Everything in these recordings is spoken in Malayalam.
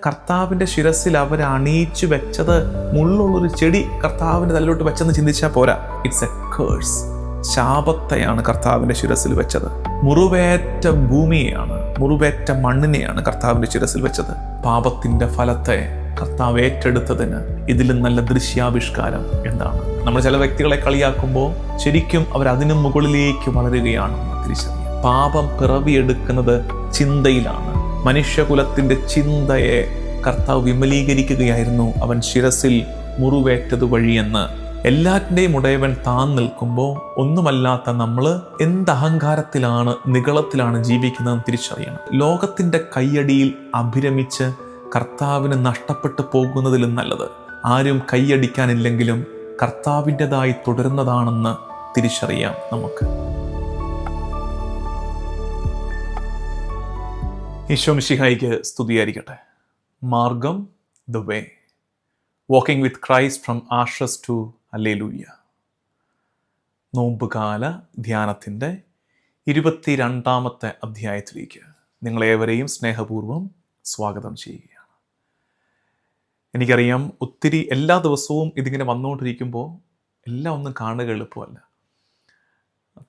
കർത്താവിൻ്റെ ശിരസിൽ അവർ അണിയിച്ചു വെച്ചത് മുള്ളുള്ളൊരു ചെടി കർത്താവിൻ്റെ തലയിലോട്ട് വെച്ചെന്ന് ചിന്തിച്ചാൽ പോരാ. It's A curse. ശാപത്തെയാണ് കർത്താവിൻ്റെ ശിരസിൽ വെച്ചത്. മുറിവേറ്റ ഭൂമിയെയാണ്, മുറിവേറ്റ മണ്ണിനെയാണ് കർത്താവിൻ്റെ ശിരസിൽ വെച്ചത്. പാപത്തിൻ്റെ ഫലത്തെ കർത്താവ് ഏറ്റെടുത്തതിന് ഇതിലും നല്ല ദൃശ്യാവിഷ്കാരം എന്താണ്? നമ്മൾ ചില വ്യക്തികളെ കളിയാക്കുമ്പോൾ ശരിക്കും അവർ അതിനു മുകളിലേക്ക് വളരുകയാണെന്ന് തിരിച്ചറിയാം. പാപം പിറവിയെടുക്കുന്നത് ചിന്തയിലാണ്. മനുഷ്യകുലത്തിന്റെ ചിന്തയെ കർത്താവ് വിമലീകരിക്കുകയായിരുന്നു അവൻ ശിരസിൽ മുറിവേറ്റത് വഴിയെന്ന്. എല്ലാറ്റിൻ്റെയും ഉടയവൻ താൻ നിൽക്കുമ്പോൾ ഒന്നുമല്ലാത്ത നമ്മൾ എന്ത് അഹങ്കാരത്തിലാണ്, നിഗളത്തിലാണ് ജീവിക്കുന്നതെന്ന് തിരിച്ചറിയണം. ലോകത്തിൻ്റെ കയ്യടിയിൽ അഭിരമിച്ച് കർത്താവിന് നഷ്ടപ്പെട്ടു പോകുന്നതിലും നല്ലത് ആരും കൈയടിക്കാനില്ലെങ്കിലും കർത്താവിൻ്റെതായി തുടരുന്നതാണെന്ന് തിരിച്ചറിയാം നമുക്ക്. ഈശോ മിശിഹായിക്ക് സ്തുതിയായിരിക്കട്ടെ. മാർഗം, the way, walking with Christ from ashes to hallelujah. നോമ്പുകാല ധ്യാനത്തിൻ്റെ 22ാമത്തെ അധ്യായത്തിലേക്ക് നിങ്ങളേവരെയും സ്നേഹപൂർവ്വം സ്വാഗതം ചെയ്യുകയാണ്. എനിക്കറിയാം, ഒത്തിരി എല്ലാ ദിവസവും ഇതിങ്ങനെ വന്നുകൊണ്ടിരിക്കുമ്പോൾ എല്ലാം ഒന്നും കാണുക എളുപ്പമല്ല.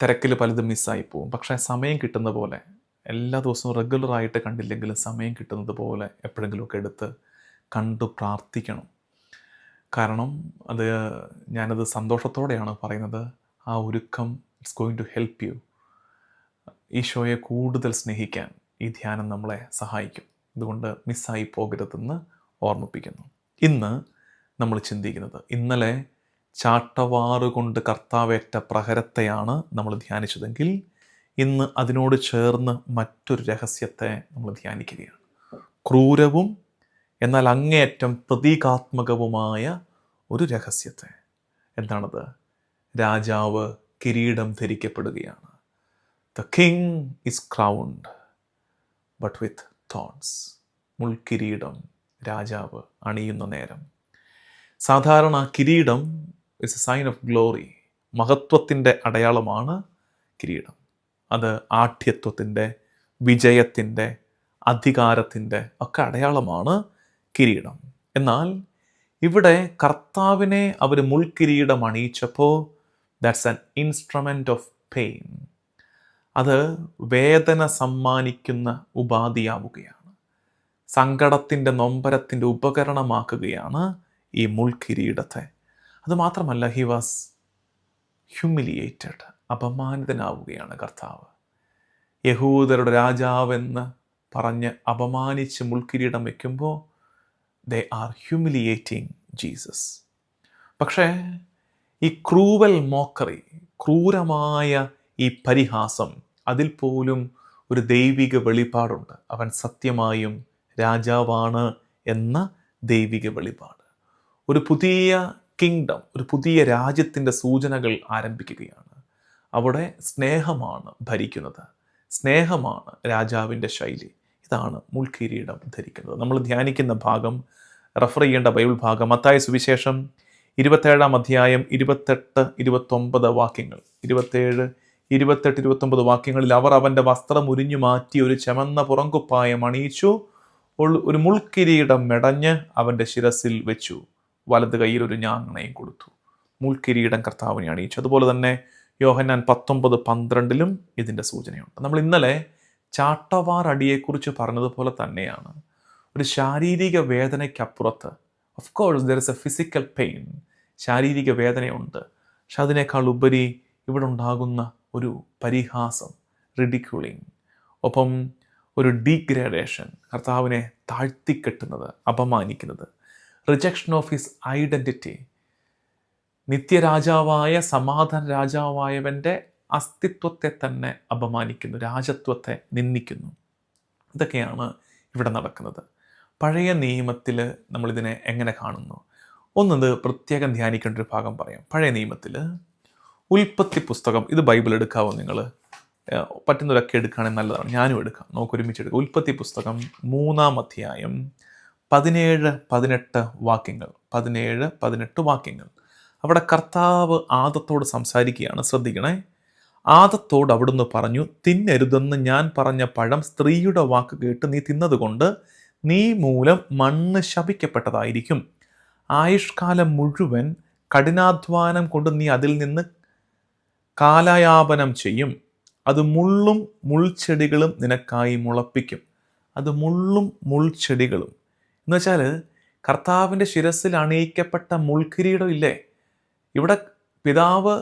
തിരക്കിൽ പലതും മിസ്സായി പോവും. പക്ഷേ സമയം കിട്ടുന്ന പോലെ എല്ലാ ദിവസവും റെഗുലറായിട്ട് കണ്ടില്ലെങ്കിലും സമയം കിട്ടുന്നത് പോലെ എപ്പോഴെങ്കിലുമൊക്കെ എടുത്ത് കണ്ടു പ്രാർത്ഥിക്കണം. കാരണം ഞാനത് സന്തോഷത്തോടെയാണ് പറയുന്നത്. ആ ഒരുക്കം it's going to help you. ഈശോയെ കൂടുതൽ സ്നേഹിക്കാൻ ഈ ധ്യാനം നമ്മളെ സഹായിക്കും. അതുകൊണ്ട് മിസ്സായി പോകരുതെന്ന് ഓർമ്മിപ്പിക്കുന്നു. ഇന്ന് നമ്മൾ ചിന്തിക്കുന്നത്, ഇന്നലെ ചാട്ടവാറുകൊണ്ട് കർത്താവേറ്റ പ്രഹരത്തെയാണ് നമ്മൾ ധ്യാനിച്ചതെങ്കിൽ ഇന്ന് അതിനോട് ചേർന്ന് മറ്റൊരു രഹസ്യത്തെ നമ്മൾ ധ്യാനിക്കുകയാണ്. ക്രൂരവും എന്നാൽ അങ്ങേയറ്റം പ്രതീകാത്മകവുമായ ഒരു രഹസ്യത്തെ. എന്താണത്? രാജാവ് കിരീടം ധരിക്കപ്പെടുകയാണ്. The king is crowned but with thorns. മുൾക്കിരീടം രാജാവ് അണിയുന്ന നേരം. സാധാരണ കിരീടം is a sign of glory. മഹത്വത്തിൻ്റെ അടയാളമാണ് കിരീടം. അത് ആഢ്യത്വത്തിൻ്റെ, വിജയത്തിൻ്റെ, അധികാരത്തിൻ്റെ ഒക്കെ അടയാളമാണ് കിരീടം. എന്നാൽ ഇവിടെ കർത്താവിനെ അവർ മുൾക്കിരീടം അണിയിച്ചപ്പോൾ that's an instrument of pain. അത് വേദന സമ്മാനിക്കുന്ന ഉപാധിയാവുകയാണ്. സങ്കടത്തിൻ്റെ, നൊമ്പരത്തിൻ്റെ ഉപകരണമാക്കുകയാണ് ഈ മുൾക്കിരീടത്തെ. അതുമാത്രമല്ല, ഹി വാസ് ഹ്യൂമിലിയേറ്റഡ്. അപമാനിതനാവുകയാണ് കർത്താവ്. യഹൂദരുടെ രാജാവെന്ന് പറഞ്ഞ് അപമാനിച്ച് മുൾക്കിരീടം വയ്ക്കുമ്പോൾ ദേ ആർ ഹ്യൂമിലിയേറ്റിംഗ് ജീസസ്. പക്ഷേ ഈ ക്രൂവൽ മോക്കറി, ക്രൂരമായ ഈ പരിഹാസം, അതിൽ പോലും ഒരു ദൈവിക വെളിപ്പാടുണ്ട്. അവൻ സത്യമായും രാജാവാണ് എന്ന ദൈവിക വെളിപ്പാട്. ഒരു പുതിയ കിങ്ഡം, ഒരു പുതിയ രാജ്യത്തിൻ്റെ സൂചനകൾ ആരംഭിക്കുകയാണ്. അവിടെ സ്നേഹമാണ് ഭരിക്കുന്നത്. സ്നേഹമാണ് രാജാവിൻ്റെ ശൈലി. ഇതാണ് മുൾക്കിരീടം ധരിക്കുന്നത്. നമ്മൾ ധ്യാനിക്കുന്ന ഭാഗം, റെഫർ ചെയ്യേണ്ട ബൈബിൾ ഭാഗം, മത്തായി സുവിശേഷം 27-ാം അധ്യായം 28-29 വാക്യങ്ങൾ. 27, 28, 29 വാക്യങ്ങളിൽ അവർ അവൻ്റെ വസ്ത്രം ഉരിഞ്ഞു മാറ്റി ഒരു ചമന്ന പുറങ്കുപ്പായം അണിയിച്ചു, ഒരു മുൾക്കിരീടം മെടഞ്ഞ് അവൻ്റെ ശിരസിൽ വെച്ചു, വലത് കയ്യിൽ ഒരു ഞാങ്ങണയും കൊടുത്തു. മുൾക്കിരീടം കർത്താവിനെ അണിയിച്ചു. അതുപോലെ തന്നെ യോഹന്നാൻ 19:12 ഇതിൻ്റെ സൂചനയുണ്ട്. നമ്മൾ ഇന്നലെ ചാട്ടവാറടിയെക്കുറിച്ച് പറഞ്ഞതുപോലെ തന്നെയാണ് ഒരു ശാരീരിക വേദനയ്ക്കപ്പുറത്ത്, of course there is a physical pain, ശാരീരിക വേദനയുണ്ട്. പക്ഷെ അതിനേക്കാൾ ഉപരി ഇവിടെ ഉണ്ടാകുന്ന ഒരു പരിഹാസം, റിഡിക്യൂളിങ്, ഒപ്പം ഒരു ഡീഗ്രേഡേഷൻ, കർത്താവിനെ താഴ്ത്തിക്കെട്ടുന്നത്, അപമാനിക്കുന്നത്, റിജക്ഷൻ ഓഫ് ഹിസ് ഐഡൻറ്റിറ്റി, നിത്യരാജാവായ സമാധാന രാജാവായവൻ്റെ അസ്തിത്വത്തെ തന്നെ അപമാനിക്കുന്നു, രാജത്വത്തെ നിന്ദിക്കുന്നു. ഇതൊക്കെയാണ് ഇവിടെ നടക്കുന്നത്. പഴയ നിയമത്തിൽ നമ്മളിതിനെ എങ്ങനെ കാണുന്നു? ഒന്നത് പ്രത്യേകം ധ്യാനിക്കേണ്ട ഒരു ഭാഗം പറയാം. പഴയ നിയമത്തിൽ ഉൽപ്പത്തി പുസ്തകം, ഇത് ബൈബിൾ എടുക്കാവോ നിങ്ങൾ? പറ്റുന്നവരൊക്കെ എടുക്കുകയാണെങ്കിൽ നല്ലതാണ്. ഞാനും എടുക്കാം, നമുക്ക് ഒരുമിച്ച് എടുക്കാം. ഉൽപ്പത്തി പുസ്തകം 3-ാം അധ്യായം 17-18 വാക്യങ്ങൾ. 17-18 വാക്യങ്ങൾ. അവിടെ കർത്താവ് ആദത്തോട് സംസാരിക്കുകയാണ്. ശ്രദ്ധിക്കണേ. ആദത്തോട് അവിടുന്ന് പറഞ്ഞു, തിന്നരുതെന്ന് ഞാൻ പറഞ്ഞ പഴം സ്ത്രീയുടെ വാക്ക് കേട്ട് നീ തിന്നതുകൊണ്ട് നീ മൂലം മണ്ണ് ശപിക്കപ്പെട്ടതായിരിക്കും. ആയുഷ്കാലം മുഴുവൻ കഠിനാധ്വാനം കൊണ്ട് നീ അതിൽ നിന്ന് കാലയാപനം ചെയ്യും. അത് മുള്ളും മുൾച്ചെടികളും നിനക്കായി മുളപ്പിക്കും. അത് മുള്ളും മുൾച്ചെടികളും എന്ന് വെച്ചാൽ കർത്താവിൻ്റെ ശിരസിൽ അണിയിക്കപ്പെട്ട മുൾക്കിരീടം ഇല്ലേ, ഇവിടെ പിതാവ്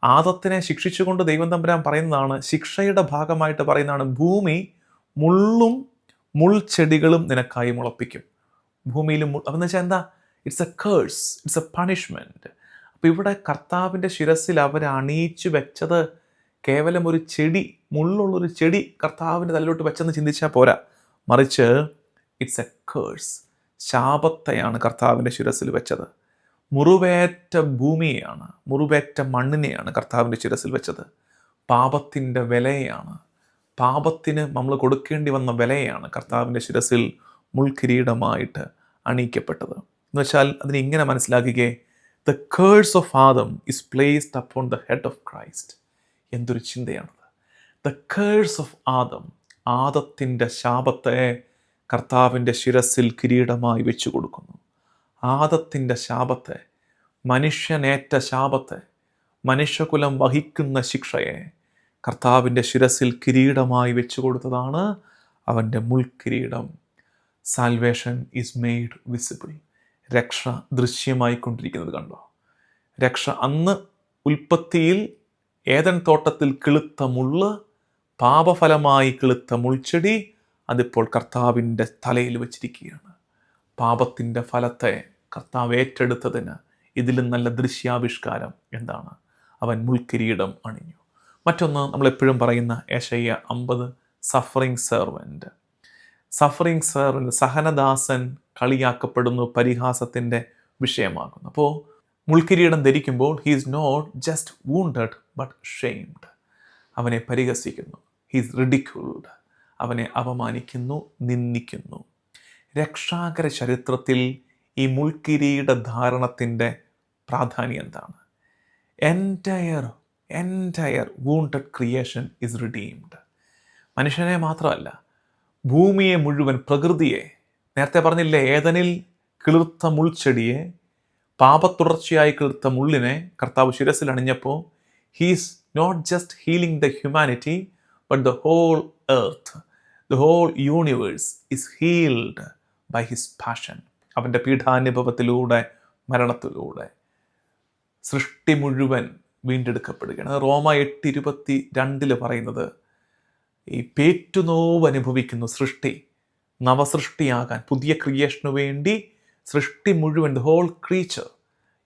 ആദത്തിനെ ശിക്ഷിച്ചുകൊണ്ട് ദൈവം തമ്പുരാൻ പറയുന്നതാണ്, ശിക്ഷയുടെ ഭാഗമായിട്ട് പറയുന്നതാണ്, ഭൂമി മുള്ളും മുൾച്ചെടികളും നിനക്കായി മുളപ്പിക്കും. ഭൂമിയിലും അതെന്ന് വെച്ചാൽ എന്താ? It's A curse, it's A punishment. അപ്പോൾ ഇവിടെ കർത്താവിൻ്റെ ശിരസിൽ അവർ അണിയിച്ചു വെച്ചത് കേവലം ഒരു ചെടി, മുള്ളുള്ളൊരു ചെടി കർത്താവിൻ്റെ തലയിലോട്ട് വെച്ചെന്ന് ചിന്തിച്ചാൽ പോരാ, മറിച്ച് ഇറ്റ്സ് എ കേഴ്സ്, ശാപത്തെയാണ് കർത്താവിൻ്റെ ശിരസിൽ വെച്ചത്. മുറിവേറ്റ ഭൂമിയെയാണ്, മുറിവേറ്റ മണ്ണിനെയാണ് കർത്താവിൻ്റെ ശിരസിൽ വെച്ചത്. പാപത്തിൻ്റെ വിലയാണ്, പാപത്തിന് നമ്മൾ കൊടുക്കേണ്ടി വന്ന വിലയാണ് കർത്താവിൻ്റെ ശിരസിൽ മുൾക്കിരീടമായിട്ട് അണിയിക്കപ്പെട്ടത്. എന്ന് വെച്ചാൽ അതിനെ ഇങ്ങനെ മനസ്സിലാക്കിക്കേ, the curse of Adam is placed upon the head of Christ. എന്തൊരു ചിന്തയാണത്! ദ കേഴ്സ് ഓഫ് ആദം, ആദത്തിൻ്റെ ശാപത്തെ കർത്താവിൻ്റെ ശിരസിൽ കിരീടമായി വെച്ചു കൊടുക്കുന്നു. ആദത്തിൻ്റെ ശാപത്തെ, മനുഷ്യനേറ്റ ശാപത്തെ, മനുഷ്യകുലം വഹിക്കുന്ന ശിക്ഷയെ കർത്താവിൻ്റെ ശിരസിൽ കിരീടമായി വെച്ചു കൊടുത്തതാണ് അവൻ്റെ മുൾക്കിരീടം. Salvation is made visible. രക്ഷ ദൃശ്യമായിക്കൊണ്ടിരിക്കുന്നത് കണ്ടോ? രക്ഷ അന്ന് ഉൽപ്പത്തിയിൽ ഏദൻ തോട്ടത്തിൽ കിളുത്ത മുള്ള്, പാപഫലമായി കിളുത്ത മുൾച്ചെടി, അതിപ്പോൾ കർത്താവിൻ്റെ തലയിൽ വച്ചിരിക്കുകയാണ്. പാപത്തിൻ്റെ ഫലത്തെ കർത്താവ് ഏറ്റെടുത്തതിന് ഇതിലും നല്ല ദൃശ്യാവിഷ്കാരം എന്താണ്? അവൻ മുൾക്കിരീടം അണിഞ്ഞു. മറ്റൊന്ന് നമ്മളെപ്പോഴും പറയുന്ന യെശയ്യാ 50, സഫറിങ് സെർവൻറ്റ്. സഫറിങ് സെർവൻറ്റ്, സഹനദാസൻ കളിയാക്കപ്പെടുന്നു, പരിഹാസത്തിൻ്റെ വിഷയമാകുന്നു. അപ്പോൾ മുൾക്കിരീടം ധരിക്കുമ്പോൾ he is not just wounded but shamed. അവനെ പരിഹസിക്കുന്നു, ഹീ ഈസ് റിഡിക്യൂൾഡ്, അവനെ അപമാനിക്കുന്നു, നിന്ദിക്കുന്നു. രക്ഷാകര ചരിത്രത്തിൽ ഈ മുൾക്കിരീട ധാരണത്തിൻ്റെ പ്രാധാന്യം എന്താണ്? Entire wounded creation is redeemed. മനുഷ്യനെ മാത്രമല്ല, ഭൂമിയെ മുഴുവൻ, പ്രകൃതിയെ, നേരത്തെ പറഞ്ഞില്ലേ, ഏദനിൽ കിളിർത്ത മുൾച്ചെടിയെ, പാപത്തുടർച്ചയായി കിളിർത്ത മുള്ളിനെ കർത്താവ് ശിരസിൽ അണിഞ്ഞപ്പോൾ he's not just healing the humanity but the whole earth, the whole universe is healed by his passion. അവൻ്റെ പീഠാനുഭവത്തിലൂടെ, മരണത്തിലൂടെ സൃഷ്ടി മുഴുവൻ വീണ്ടെടുക്കപ്പെടുകയാണ്. റോമ 8:22 പറയുന്നത്, ഈ പേറ്റുനോവ് അനുഭവിക്കുന്നു സൃഷ്ടി, നവസൃഷ്ടിയാകാൻ, പുതിയ ക്രിയേഷനു വേണ്ടി സൃഷ്ടി മുഴുവൻ, ദ ഹോൾ ക്രീച്ചർ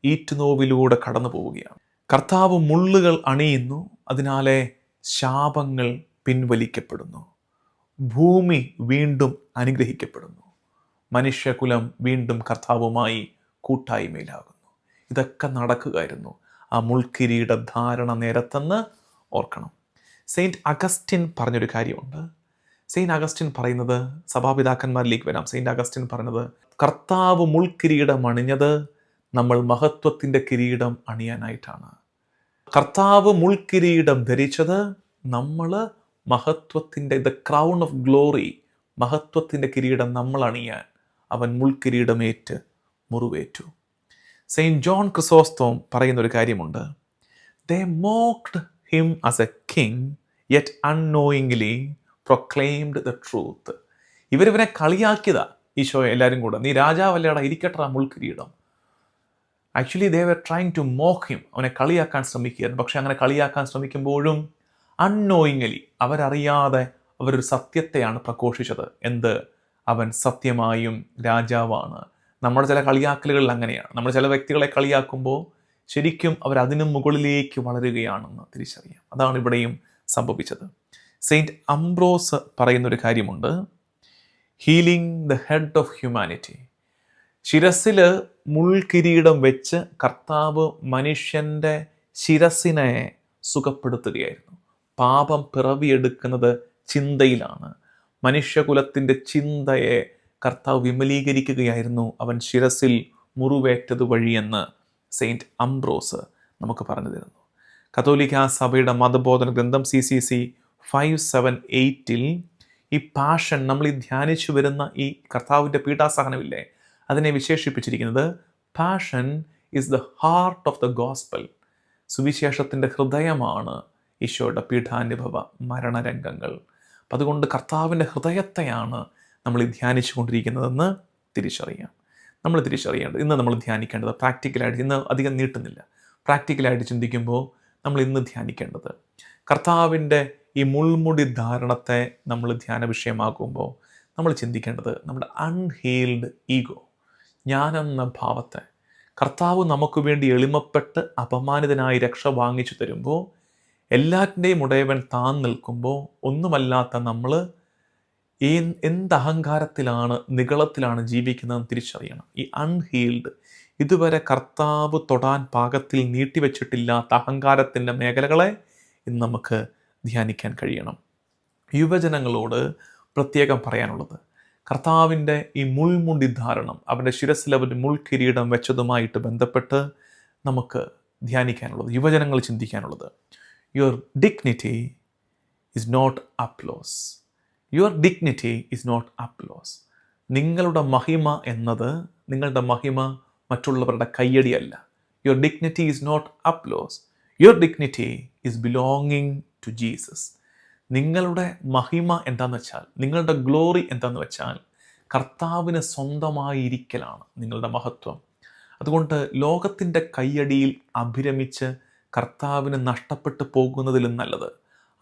ഈറ്റുനോവിലൂടെ കടന്നു പോവുകയാണ്. കർത്താവ് മുള്ളുകൾ അണിയുന്നു, അതിനാലെ ശാപങ്ങൾ പിൻവലിക്കപ്പെടുന്നു, ഭൂമി വീണ്ടും അനുഗ്രഹിക്കപ്പെടുന്നു, മനുഷ്യകുലം വീണ്ടും കർത്താവുമായി കൂട്ടായ്മയിലാകുന്നു. ഇതൊക്കെ നടക്കുകയായിരുന്നു ആ മുൾക്കിരീട ധാരണ നേരത്തെന്ന് ഓർക്കണം. സെയിൻറ്റ് അഗസ്റ്റിൻ പറഞ്ഞൊരു കാര്യമുണ്ട്. സെയിൻറ്റ് അഗസ്റ്റിൻ പറയുന്നത്, സഭാപിതാക്കന്മാരിലേക്ക് വരാം. സെയിൻറ്റ് അഗസ്റ്റിൻ പറഞ്ഞത്, കർത്താവ് മുൾക്കിരീടം അണിഞ്ഞത് നമ്മൾ മഹത്വത്തിൻ്റെ കിരീടം അണിയാനായിട്ടാണ്. കർത്താവ് മുൾക്കിരീടം ധരിച്ചത് നമ്മൾ മഹത്വത്തിൻ്റെ, ദ ക്രൗൺ ഓഫ് ഗ്ലോറി, മഹത്വത്തിൻ്റെ കിരീടം നമ്മൾ അണിയാൻ അവൻ മുൾക്കിരീടമേറ്റ് മുറിവേറ്റു. സെയിൻറ്റ് ജോൺ ക്രിസോസ്റ്റോം പറയുന്നൊരു കാര്യമുണ്ട്, they mocked him as a king yet unknowingly proclaimed the truth. ഇവരിവനെ കളിയാക്കിയതാ, ഈശോയെ എല്ലാവരും കൂടെ, നീ രാജാവല്ലേടാ, ഇരിക്കട്ടാ മുൾക്കിരീടം. Actually they were trying to mock him, അവനെ കളിയാക്കാൻ ശ്രമിക്കുകയായിരുന്നു. പക്ഷെ അങ്ങനെ കളിയാക്കാൻ ശ്രമിക്കുമ്പോഴും അൺനോയിങ്ലി, അവരറിയാതെ അവരൊരു സത്യത്തെയാണ് പ്രഘോഷിച്ചത്. എന്ത്? അവൻ സത്യമായും രാജാവാണ്. നമ്മുടെ ചില കളിയാക്കലുകളിൽ അങ്ങനെയാണ്. നമ്മൾ ചില വ്യക്തികളെ കളിയാക്കുമ്പോൾ ശരിക്കും അവരതിനും മുകളിലേക്ക് വളരുകയാണെന്ന് തിരിച്ചറിയാം. അതാണ് ഇവിടെയും സംഭവിച്ചത്. സെയിൻറ്റ് അംബ്രോസ് പറയുന്നൊരു കാര്യമുണ്ട്, healing the head of humanity. ശിരസിൽ മുൾക്കിരീടം വെച്ച് കർത്താവ് മനുഷ്യൻ്റെ ശിരസിനെ സുഖപ്പെടുത്തുകയായിരുന്നു. പാപം പിറവിയെടുക്കുന്നത് ചിന്തയിലാണ്. മനുഷ്യകുലത്തിൻ്റെ ചിന്തയെ കർത്താവ് വിമലീകരിക്കുകയായിരുന്നു അവൻ ശിരസിൽ മുറിവേറ്റത് വഴിയെന്ന് സെയിൻറ്റ് അംബ്രോസ് നമുക്ക് പറഞ്ഞു തരുന്നു. കത്തോലിക്ക സഭയുടെ മതബോധന ഗ്രന്ഥം CCC 578 ഈ പാഷൻ, നമ്മൾ ഈ ധ്യാനിച്ചു വരുന്ന ഈ കർത്താവിൻ്റെ പീഡാസഹനമില്ലേ, അതിനെ വിശേഷിപ്പിച്ചിരിക്കുന്നത് passion is the heart of the gospel. സുവിശേഷത്തിൻ്റെ ഹൃദയമാണ് ഈശോയുടെ പീഠാനുഭവ മരണരംഗങ്ങൾ. അപ്പം അതുകൊണ്ട് കർത്താവിൻ്റെ ഹൃദയത്തെയാണ് നമ്മൾ ഈ ധ്യാനിച്ചു കൊണ്ടിരിക്കുന്നതെന്ന് തിരിച്ചറിയാം. നമ്മൾ തിരിച്ചറിയേണ്ടത്, ഇന്ന് നമ്മൾ ധ്യാനിക്കേണ്ടത് പ്രാക്ടിക്കലായിട്ട്, ഇന്ന് അധികം നീട്ടുന്നില്ല, പ്രാക്ടിക്കലായിട്ട് ചിന്തിക്കുമ്പോൾ നമ്മൾ ഇന്ന് ധ്യാനിക്കേണ്ടത് കർത്താവിൻ്റെ ഈ മുൾമുടി ധാരണത്തെ നമ്മൾ ധ്യാന വിഷയമാക്കുമ്പോൾ നമ്മൾ ചിന്തിക്കേണ്ടത് നമ്മുടെ അൺഹീൽഡ് ഈഗോ, ഞാനെന്ന ഭാവത്തെ. കർത്താവ് നമുക്ക് വേണ്ടി എളിമപ്പെട്ട് അപമാനിതനായി രക്ഷ വാങ്ങിച്ചു തരുമ്പോൾ, എല്ലാറ്റിൻ്റെയും ഉടയവൻ താൻ നിൽക്കുമ്പോൾ ഒന്നുമല്ലാത്ത നമ്മൾ എന്ത് അഹങ്കാരത്തിലാണ്, നിഗളത്തിലാണ് ജീവിക്കുന്നതെന്ന് തിരിച്ചറിയണം. ഈ അൺഹീൽഡ്, ഇതുവരെ കർത്താവ് തൊടാൻ പാകത്തിൽ നീട്ടിവെച്ചിട്ടില്ലാത്ത അഹങ്കാരത്തിൻ്റെ മേഖലകളെ ഇന്ന് നമുക്ക് ധ്യാനിക്കാൻ കഴിയണം. യുവജനങ്ങളോട് പ്രത്യേകം പറയാനുള്ളത്, കർത്താവിൻ്റെ ഈ മുൾമുടി ധാരണം, അവൻ്റെ ശിരസിൽ അവൻ്റെ മുൾക്കിരീടം വെച്ചതുമായിട്ട് ബന്ധപ്പെട്ട് നമുക്ക് ധ്യാനിക്കാനുള്ളത്, യുവജനങ്ങൾ ചിന്തിക്കാനുള്ളത്, your dignity is not applause. Your dignity is not applause. നിങ്ങളുടെ മഹിമ എന്നത്, നിങ്ങളുടെ മഹിമ മറ്റുള്ളവരുടെ കയ്യടിയല്ല. Your dignity is not applause. Your dignity is belonging to Jesus. നിങ്ങളുടെ മഹിമ എന്താണെന്ന് വെച്ചാൽ, നിങ്ങളുടെ ഗ്ലോറി എന്താണെന്ന് വെച്ചാൽ, കർത്താവിന് സ്വന്തമായിരിക്കലാണ് നിങ്ങളുടെ മഹത്വം. അതുകൊണ്ട് ലോകത്തിൻ്റെ കയ്യടിയിൽ അഭിരമിച്ച് കർത്താവിന് നഷ്ടപ്പെട്ടു പോകുന്നതിലും നല്ലത്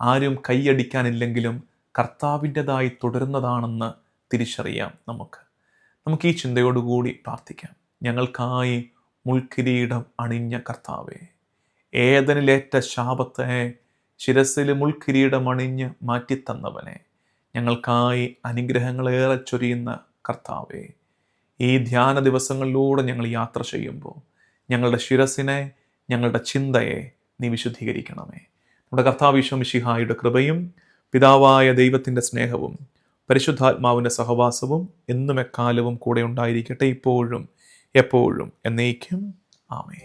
ആരും കൈയടിക്കാനില്ലെങ്കിലും കർത്താവിൻ്റെതായി തുടരുന്നതാണെന്ന് തിരിച്ചറിയാം. നമുക്ക് ഈ ചിന്തയോടുകൂടി പ്രാർത്ഥിക്കാം. ഞങ്ങൾക്കായി മുൾക്കിരീടം അണിഞ്ഞ കർത്താവേ, ഏദനിലേറ്റ ശാപത്തെ ശിരസിൽ മുൾക്കിരീടം അണിഞ്ഞ് മാറ്റിത്തന്നവനെ, ഞങ്ങൾക്കായി അനുഗ്രഹങ്ങളേറെ ചൊരിയുന്ന കർത്താവേ, ഈ ധ്യാന ദിവസങ്ങളിലൂടെ ഞങ്ങൾ യാത്ര ചെയ്യുമ്പോൾ ഞങ്ങളുടെ ശിരസിനെ, ഞങ്ങളുടെ ചിന്തയെ നീ വിശുദ്ധീകരിക്കണമേ. നമ്മുടെ കർത്താവ് ഈശോ മിശിഹായുടെ കൃപയും പിതാവായ ദൈവത്തിൻ്റെ സ്നേഹവും പരിശുദ്ധാത്മാവിൻ്റെ സഹവാസവും എന്നും എക്കാലവും കൂടെ ഉണ്ടായിരിക്കട്ടെ, ഇപ്പോഴും എപ്പോഴും എന്നേക്കും. ആമേൻ.